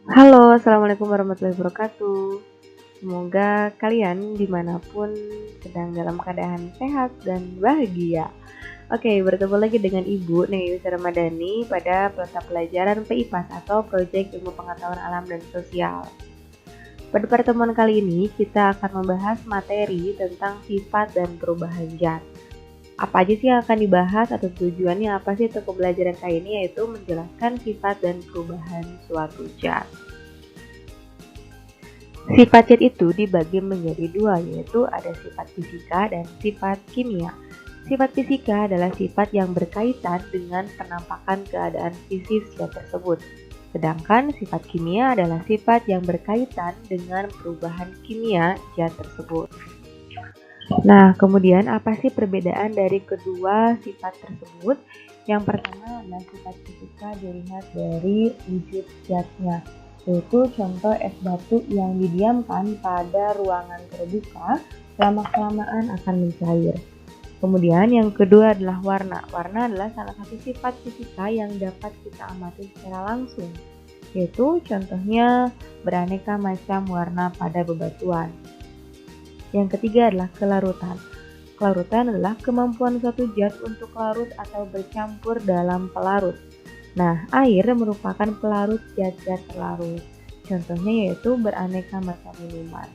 Halo, assalamualaikum warahmatullahi wabarakatuh. Semoga kalian dimanapun sedang dalam keadaan sehat dan bahagia. Oke, bertemu lagi dengan Ibu Neyusa Ramadhani pada mata pelajaran PIPAS atau Proyek Ilmu Pengetahuan Alam dan Sosial. Pada pertemuan kali ini kita akan membahas materi tentang sifat dan perubahan zat. Apa aja sih yang akan dibahas atau tujuannya apa sih untuk pembelajaran kali ini, yaitu menjelaskan sifat dan perubahan suatu zat. Sifat zat itu dibagi menjadi dua, yaitu ada sifat fisika dan sifat kimia. Sifat fisika adalah sifat yang berkaitan dengan penampakan keadaan fisik zat tersebut. Sedangkan sifat kimia adalah sifat yang berkaitan dengan perubahan kimia zat tersebut. Nah, kemudian apa sih perbedaan dari kedua sifat tersebut? Yang pertama adalah sifat fisika dilihat dari wujud zatnya, yaitu contoh es batu yang didiamkan pada ruangan terbuka lama-kelamaan akan mencair. Kemudian yang kedua adalah warna. Warna adalah salah satu sifat fisika yang dapat kita amati secara langsung, yaitu contohnya beraneka macam warna pada bebatuan. Yang ketiga adalah kelarutan. Kelarutan adalah kemampuan suatu zat untuk larut atau bercampur dalam pelarut. Nah, air merupakan pelarut zat-zat terlarut. Contohnya yaitu beraneka macam minuman.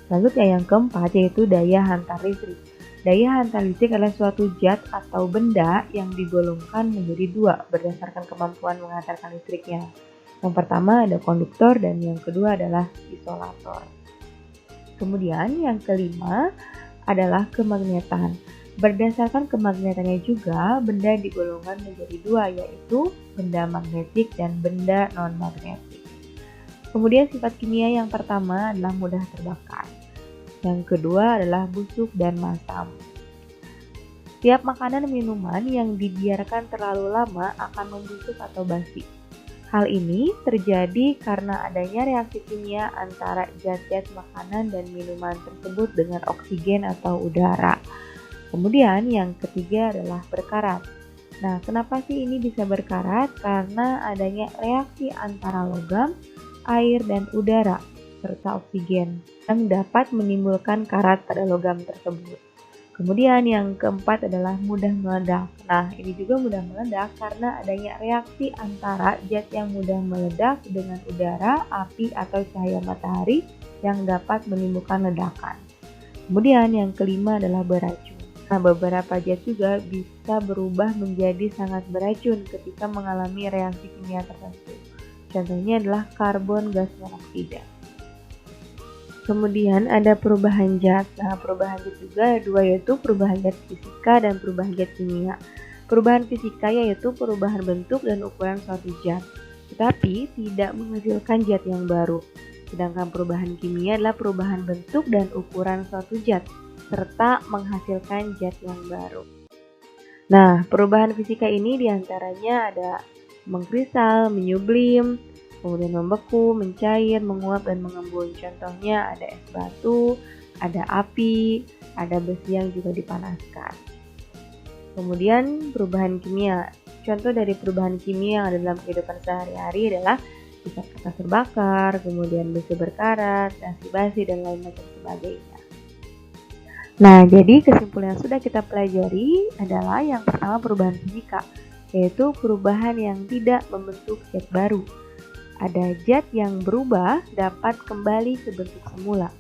Selanjutnya yang keempat yaitu daya hantar listrik. Daya hantar listrik adalah suatu zat atau benda yang digolongkan menjadi dua berdasarkan kemampuan menghantarkan listriknya. Yang pertama ada konduktor dan yang kedua adalah isolator. Kemudian yang kelima adalah kemagnetan. Berdasarkan kemagnetannya juga, benda digolongkan menjadi dua, yaitu benda magnetik dan benda non-magnetik. Kemudian sifat kimia yang pertama adalah mudah terbakar. Yang kedua adalah busuk dan masam. Tiap makanan dan minuman yang dibiarkan terlalu lama akan membusuk atau basi. Hal ini terjadi karena adanya reaksi kimia antara zat-zat makanan dan minuman tersebut dengan oksigen atau udara. Kemudian yang ketiga adalah berkarat. Nah, kenapa sih ini bisa berkarat? Karena adanya reaksi antara logam, air, dan udara serta oksigen yang dapat menimbulkan karat pada logam tersebut. Kemudian yang keempat adalah mudah meledak. Nah, ini juga mudah meledak karena adanya reaksi antara zat yang mudah meledak dengan udara, api, atau cahaya matahari yang dapat menimbulkan ledakan. Kemudian yang kelima adalah beracun. Nah, beberapa zat juga bisa berubah menjadi sangat beracun ketika mengalami reaksi kimia tertentu. Contohnya adalah karbon gas monoksida. Kemudian ada perubahan zat. Nah, perubahan zat juga ada dua, yaitu perubahan zat fisika dan perubahan zat kimia. Perubahan fisika yaitu perubahan bentuk dan ukuran suatu zat, tetapi tidak menghasilkan zat yang baru. Sedangkan perubahan kimia adalah perubahan bentuk dan ukuran suatu zat, serta menghasilkan zat yang baru. Nah, perubahan fisika ini diantaranya ada mengkristal, menyublim, kemudian membeku, mencair, menguap, dan mengembun. Contohnya ada es batu, ada api, ada besi yang juga dipanaskan. Kemudian perubahan kimia. Contoh dari perubahan kimia yang ada dalam kehidupan sehari-hari adalah bisa kertas terbakar, kemudian besi berkarat, nasi basi, dan lain macam sebagainya. Nah, jadi kesimpulan yang sudah kita pelajari adalah yang pertama perubahan fisika, yaitu perubahan yang tidak membentuk zat baru. Ada zat yang berubah dapat kembali ke bentuk semula,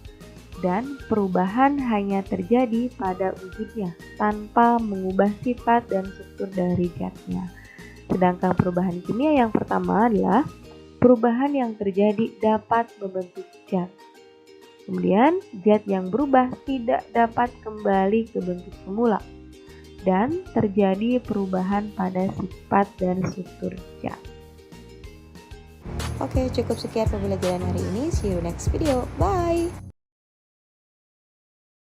dan perubahan hanya terjadi pada wujudnya tanpa mengubah sifat dan struktur dari zatnya. Sedangkan perubahan kimia yang pertama adalah perubahan yang terjadi dapat membentuk zat. Kemudian zat yang berubah tidak dapat kembali ke bentuk semula, dan terjadi perubahan pada sifat dan struktur zat. Oke, cukup sekian pembelajaran hari ini. See you next video. Bye!